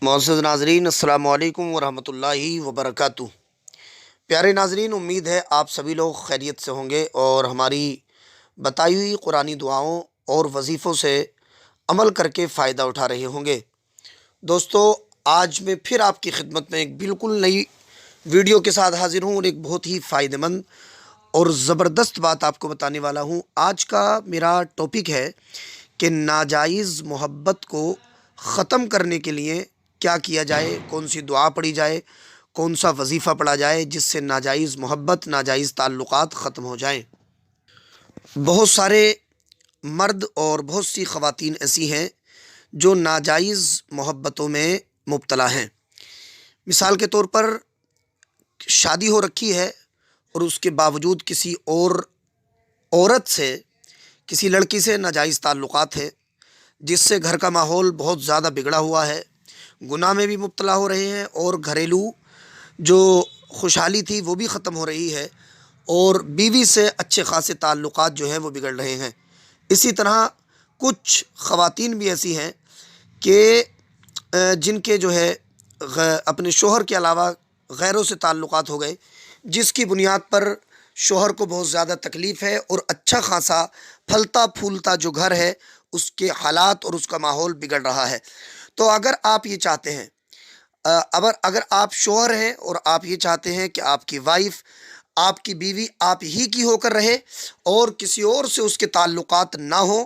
معزز ناظرین، السلام علیکم ورحمۃ اللہ وبرکاتہ۔ پیارے ناظرین، امید ہے آپ سبھی لوگ خیریت سے ہوں گے اور ہماری بتائی ہوئی قرآنی دعاؤں اور وظیفوں سے عمل کر کے فائدہ اٹھا رہے ہوں گے۔ دوستو، آج میں پھر آپ کی خدمت میں ایک بالکل نئی ویڈیو کے ساتھ حاضر ہوں اور ایک بہت ہی فائدہ مند اور زبردست بات آپ کو بتانے والا ہوں۔ آج کا میرا ٹاپک ہے کہ ناجائز محبت کو ختم کرنے کے لیے کیا کیا جائے، کون سی دعا پڑھی جائے، کون سا وظیفہ پڑھا جائے جس سے ناجائز محبت، ناجائز تعلقات ختم ہو جائیں۔ بہت سارے مرد اور بہت سی خواتین ایسی ہیں جو ناجائز محبتوں میں مبتلا ہیں۔ مثال کے طور پر شادی ہو رکھی ہے اور اس کے باوجود کسی اور عورت سے، کسی لڑکی سے ناجائز تعلقات ہے، جس سے گھر کا ماحول بہت زیادہ بگڑا ہوا ہے، گناہ میں بھی مبتلا ہو رہے ہیں اور گھریلو جو خوشحالی تھی وہ بھی ختم ہو رہی ہے اور بیوی سے اچھے خاصے تعلقات جو ہیں وہ بگڑ رہے ہیں۔ اسی طرح کچھ خواتین بھی ایسی ہیں کہ جن کے جو ہے اپنے شوہر کے علاوہ غیروں سے تعلقات ہو گئے، جس کی بنیاد پر شوہر کو بہت زیادہ تکلیف ہے اور اچھا خاصا پھلتا پھولتا جو گھر ہے اس کے حالات اور اس کا ماحول بگڑ رہا ہے۔ تو اگر آپ یہ چاہتے ہیں، اگر آپ شوہر ہیں اور آپ یہ چاہتے ہیں کہ آپ کی وائف، آپ کی بیوی آپ ہی کی ہو کر رہے اور کسی اور سے اس کے تعلقات نہ ہوں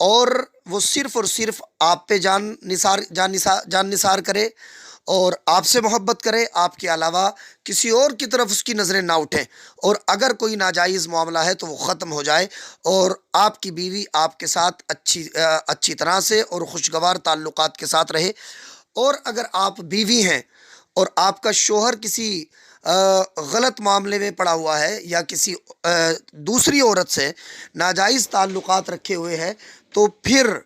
اور وہ صرف اور صرف آپ پہ جان نثار کرے اور آپ سے محبت کرے، آپ کے علاوہ کسی اور کی طرف اس کی نظریں نہ اٹھیں، اور اگر کوئی ناجائز معاملہ ہے تو وہ ختم ہو جائے اور آپ کی بیوی آپ کے ساتھ اچھی طرح سے اور خوشگوار تعلقات کے ساتھ رہے، اور اگر آپ بیوی ہیں اور آپ کا شوہر کسی غلط معاملے میں پڑا ہوا ہے یا کسی دوسری عورت سے ناجائز تعلقات رکھے ہوئے ہے، تو پھر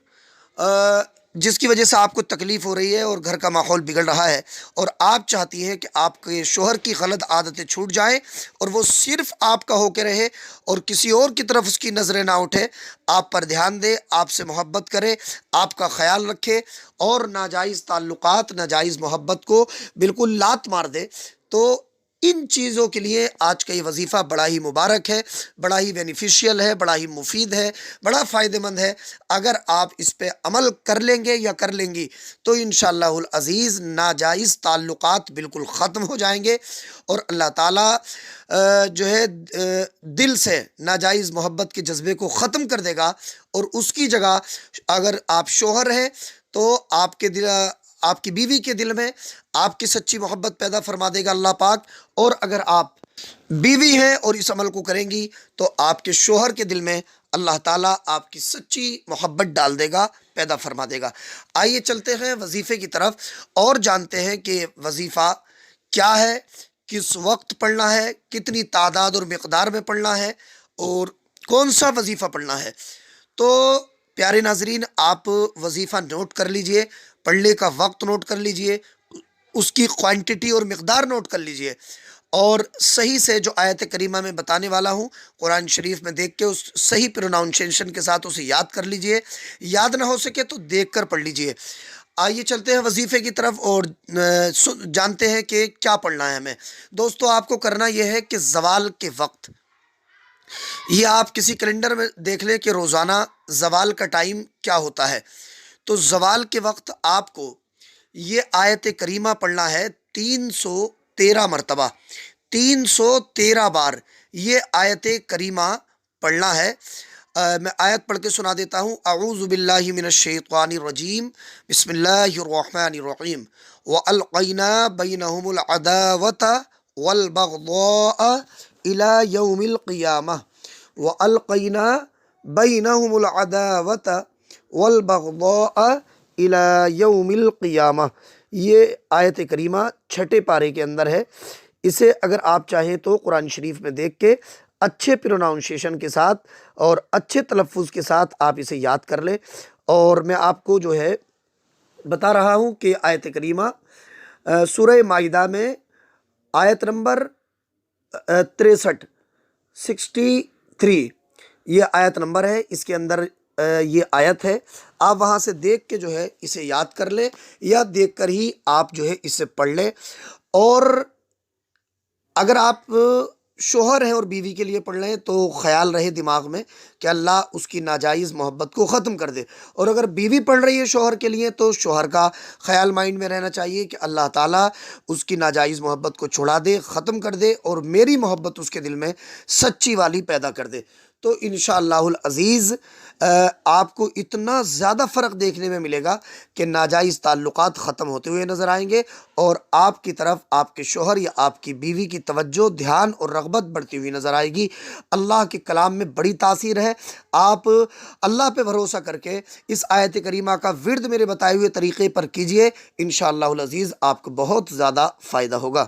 جس کی وجہ سے آپ کو تکلیف ہو رہی ہے اور گھر کا ماحول بگڑ رہا ہے اور آپ چاہتی ہیں کہ آپ کے شوہر کی غلط عادتیں چھوٹ جائیں اور وہ صرف آپ کا ہو کے رہے اور کسی اور کی طرف اس کی نظریں نہ اٹھے، آپ پر دھیان دے، آپ سے محبت کرے، آپ کا خیال رکھے اور ناجائز تعلقات، ناجائز محبت کو بالکل لات مار دے، تو ان چیزوں کے لیے آج کا یہ وظیفہ بڑا ہی مبارک ہے، بڑا ہی بینیفیشیل ہے، بڑا ہی مفید ہے، بڑا فائدہ مند ہے۔ اگر آپ اس پہ عمل کر لیں گے یا کر لیں گی تو انشاءاللہ العزیز ناجائز تعلقات بالکل ختم ہو جائیں گے اور اللہ تعالیٰ جو ہے دل سے ناجائز محبت کے جذبے کو ختم کر دے گا، اور اس کی جگہ اگر آپ شوہر ہیں تو آپ کی بیوی کے دل میں آپ کی سچی محبت پیدا فرما دے گا اللہ پاک، اور اگر آپ بیوی ہیں اور اس عمل کو کریں گی تو آپ کے شوہر کے دل میں اللہ تعالیٰ آپ کی سچی محبت ڈال دے گا، پیدا فرما دے گا۔ آئیے چلتے ہیں وظیفے کی طرف اور جانتے ہیں کہ وظیفہ کیا ہے، کس وقت پڑھنا ہے، کتنی تعداد اور مقدار میں پڑھنا ہے اور کون سا وظیفہ پڑھنا ہے۔ تو پیارے ناظرین، آپ وظیفہ نوٹ کر لیجئے، پڑھنے کا وقت نوٹ کر لیجئے، اس کی کوانٹٹی اور مقدار نوٹ کر لیجئے، اور صحیح سے جو آیت کریمہ میں بتانے والا ہوں قرآن شریف میں دیکھ کے اس صحیح پروناؤنسیشن کے ساتھ اسے یاد کر لیجئے، یاد نہ ہو سکے تو دیکھ کر پڑھ لیجئے۔ آئیے چلتے ہیں وظیفے کی طرف اور جانتے ہیں کہ کیا پڑھنا ہے ہمیں۔ دوستو، آپ کو کرنا یہ ہے کہ زوال کے وقت، یہ آپ کسی کیلنڈر میں دیکھ لیں کہ روزانہ زوال کا ٹائم کیا ہوتا ہے، تو زوال کے وقت آپ کو یہ آیت کریمہ پڑھنا ہے 313 مرتبہ، 313 بار یہ آیت کریمہ پڑھنا ہے۔ میں آیت پڑھ کے سنا دیتا ہوں۔ اعوذ باللہ من الشیطان الرجیم، بسم اللہ الرحمن الرحیم۔ وَأَلْقَيْنَا بَيْنَهُمُ الْعَدَاوَةَ وَالْبَغْضَاءَ إِلَى يَوْمِ الْقِيَامَةِ وَأَلْقَيْنَا بَيْنَهُمُ الْعَدَاوَةَ وَالْبَغْضَاءَ إِلَى يَوْمِ الْقِيَامَةِ۔ یہ آیت کریمہ چھٹے پارے کے اندر ہے۔ اسے اگر آپ چاہیں تو قرآن شریف میں دیکھ کے اچھے پروناؤنسیشن کے ساتھ اور اچھے تلفظ کے ساتھ آپ اسے یاد کر لیں، اور میں آپ کو جو ہے بتا رہا ہوں کہ آیت کریمہ سورہ مائدہ میں آیت نمبر 63 یہ آیت نمبر ہے، اس کے اندر یہ آیت ہے، آپ وہاں سے دیکھ کے جو ہے اسے یاد کر لیں، یا دیکھ کر ہی آپ جو ہے اسے پڑھ لیں۔ اور اگر آپ شوہر ہیں اور بیوی کے لیے پڑھ رہے ہیں تو خیال رہے دماغ میں کہ اللہ اس کی ناجائز محبت کو ختم کر دے، اور اگر بیوی پڑھ رہی ہے شوہر کے لیے تو شوہر کا خیال مائنڈ میں رہنا چاہیے کہ اللہ تعالیٰ اس کی ناجائز محبت کو چھڑا دے، ختم کر دے، اور میری محبت اس کے دل میں سچی والی پیدا کر دے۔ تو انشاءاللہ العزیز آپ کو اتنا زیادہ فرق دیکھنے میں ملے گا کہ ناجائز تعلقات ختم ہوتے ہوئے نظر آئیں گے، اور آپ کی طرف آپ کے شوہر یا آپ کی بیوی کی توجہ، دھیان اور رغبت بڑھتی ہوئی نظر آئے گی۔ اللہ کے کلام میں بڑی تاثیر ہے۔ آپ اللہ پہ بھروسہ کر کے اس آیت کریمہ کا ورد میرے بتائے ہوئے طریقے پر کیجئے، انشاءاللہ العزیز آپ کو بہت زیادہ فائدہ ہوگا۔